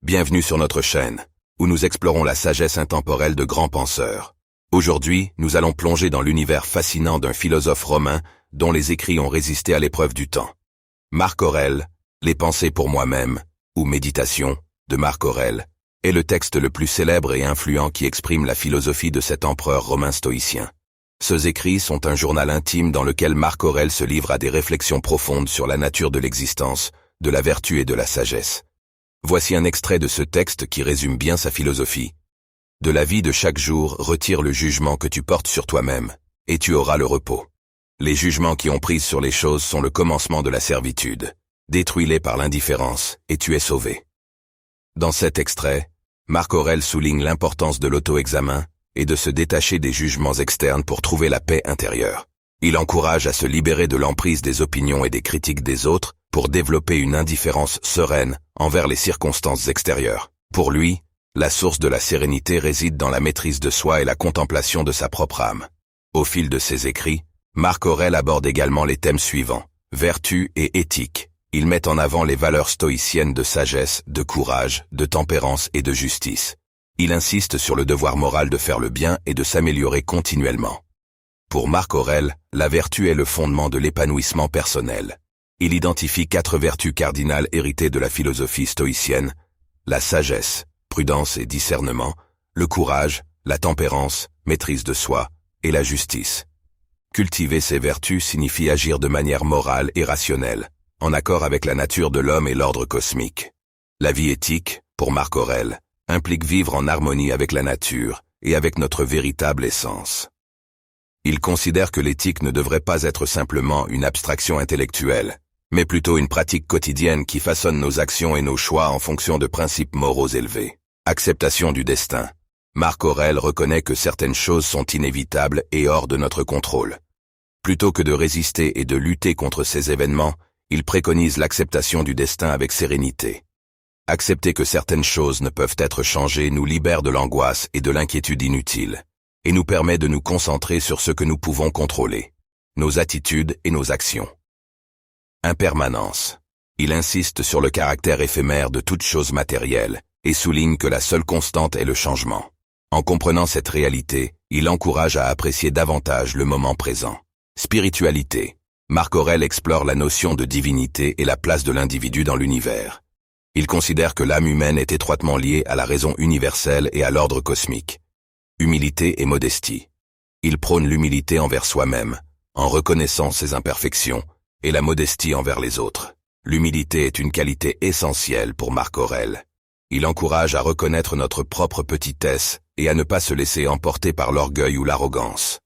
Bienvenue sur notre chaîne, où nous explorons la sagesse intemporelle de grands penseurs. Aujourd'hui, nous allons plonger dans l'univers fascinant d'un philosophe romain dont les écrits ont résisté à l'épreuve du temps. Marc Aurèle, Les pensées pour moi-même, ou Méditation, de Marc Aurèle, est le texte le plus célèbre et influent qui exprime la philosophie de cet empereur romain stoïcien. Ces écrits sont un journal intime dans lequel Marc Aurèle se livre à des réflexions profondes sur la nature de l'existence, de la vertu et de la sagesse. Voici un extrait de ce texte qui résume bien sa philosophie. De la vie de chaque jour, retire le jugement que tu portes sur toi-même, et tu auras le repos. Les jugements qui ont prise sur les choses sont le commencement de la servitude. Détruis-les par l'indifférence, et tu es sauvé. Dans cet extrait, Marc Aurèle souligne l'importance de l'auto-examen et de se détacher des jugements externes pour trouver la paix intérieure. Il encourage à se libérer de l'emprise des opinions et des critiques des autres pour développer une indifférence sereine envers les circonstances extérieures. Pour lui, la source de la sérénité réside dans la maîtrise de soi et la contemplation de sa propre âme. Au fil de ses écrits, Marc Aurèle aborde également les thèmes suivants, vertu et éthique. Il met en avant les valeurs stoïciennes de sagesse, de courage, de tempérance et de justice. Il insiste sur le devoir moral de faire le bien et de s'améliorer continuellement. Pour Marc Aurèle, la vertu est le fondement de l'épanouissement personnel. Il identifie 4 vertus cardinales héritées de la philosophie stoïcienne, la sagesse, prudence et discernement, le courage, la tempérance, maîtrise de soi, et la justice. Cultiver ces vertus signifie agir de manière morale et rationnelle, en accord avec la nature de l'homme et l'ordre cosmique. La vie éthique, pour Marc Aurèle, implique vivre en harmonie avec la nature et avec notre véritable essence. Il considère que l'éthique ne devrait pas être simplement une abstraction intellectuelle, mais plutôt une pratique quotidienne qui façonne nos actions et nos choix en fonction de principes moraux élevés. Acceptation du destin. Marc Aurèle reconnaît que certaines choses sont inévitables et hors de notre contrôle. Plutôt que de résister et de lutter contre ces événements, il préconise l'acceptation du destin avec sérénité. Accepter que certaines choses ne peuvent être changées nous libère de l'angoisse et de l'inquiétude inutiles, et nous permet de nous concentrer sur ce que nous pouvons contrôler, nos attitudes et nos actions. Impermanence. Il insiste sur le caractère éphémère de toute chose matérielle et souligne que la seule constante est le changement. En comprenant cette réalité, il encourage à apprécier davantage le moment présent. Spiritualité. Marc Aurèle explore la notion de divinité et la place de l'individu dans l'univers. Il considère que l'âme humaine est étroitement liée à la raison universelle et à l'ordre cosmique. Humilité et modestie. Il prône l'humilité envers soi-même, en reconnaissant ses imperfections, et la modestie envers les autres. L'humilité est une qualité essentielle pour Marc Aurèle. Il encourage à reconnaître notre propre petitesse et à ne pas se laisser emporter par l'orgueil ou l'arrogance.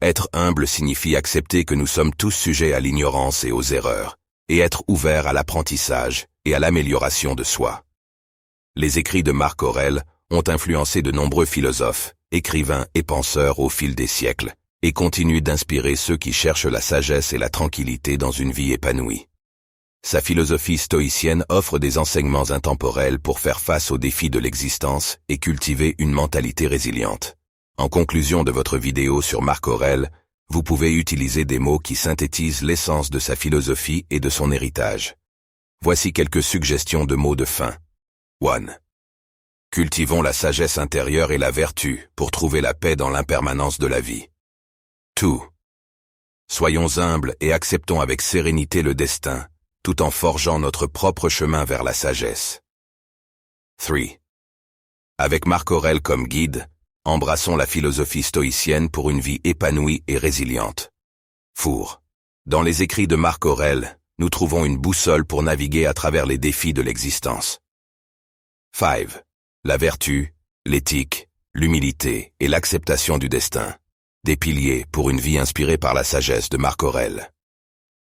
Être humble signifie accepter que nous sommes tous sujets à l'ignorance et aux erreurs, et être ouvert à l'apprentissage et à l'amélioration de soi. Les écrits de Marc Aurèle ont influencé de nombreux philosophes, écrivains et penseurs au fil des siècles, et continuent d'inspirer ceux qui cherchent la sagesse et la tranquillité dans une vie épanouie. Sa philosophie stoïcienne offre des enseignements intemporels pour faire face aux défis de l'existence et cultiver une mentalité résiliente. En conclusion de votre vidéo sur Marc Aurèle, vous pouvez utiliser des mots qui synthétisent l'essence de sa philosophie et de son héritage. Voici quelques suggestions de mots de fin. 1. Cultivons la sagesse intérieure et la vertu pour trouver la paix dans l'impermanence de la vie. 2. Soyons humbles et acceptons avec sérénité le destin, tout en forgeant notre propre chemin vers la sagesse. 3. Avec Marc Aurèle comme guide, embrassons la philosophie stoïcienne pour une vie épanouie et résiliente. 4. Dans les écrits de Marc Aurèle, nous trouvons une boussole pour naviguer à travers les défis de l'existence. 5. La vertu, l'éthique, l'humilité et l'acceptation du destin. Des piliers pour une vie inspirée par la sagesse de Marc Aurèle.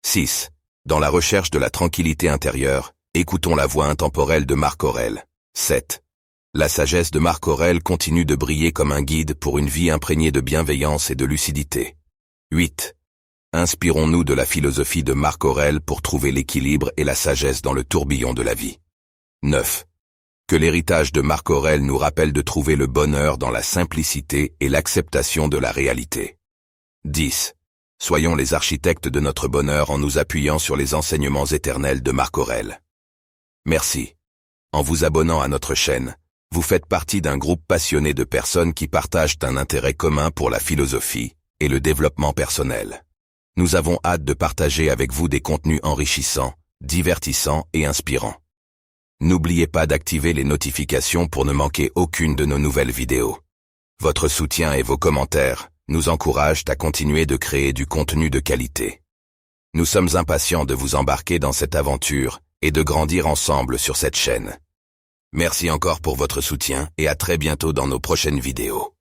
6. Dans la recherche de la tranquillité intérieure, écoutons la voix intemporelle de Marc Aurèle. 7. La sagesse de Marc Aurèle continue de briller comme un guide pour une vie imprégnée de bienveillance et de lucidité. 8. Inspirons-nous de la philosophie de Marc Aurèle pour trouver l'équilibre et la sagesse dans le tourbillon de la vie. 9. Que l'héritage de Marc Aurèle nous rappelle de trouver le bonheur dans la simplicité et l'acceptation de la réalité. 10. Soyons les architectes de notre bonheur en nous appuyant sur les enseignements éternels de Marc Aurèle. Merci. En vous abonnant à notre chaîne, vous faites partie d'un groupe passionné de personnes qui partagent un intérêt commun pour la philosophie et le développement personnel. Nous avons hâte de partager avec vous des contenus enrichissants, divertissants et inspirants. N'oubliez pas d'activer les notifications pour ne manquer aucune de nos nouvelles vidéos. Votre soutien et vos commentaires nous encouragent à continuer de créer du contenu de qualité. Nous sommes impatients de vous embarquer dans cette aventure et de grandir ensemble sur cette chaîne. Merci encore pour votre soutien et à très bientôt dans nos prochaines vidéos.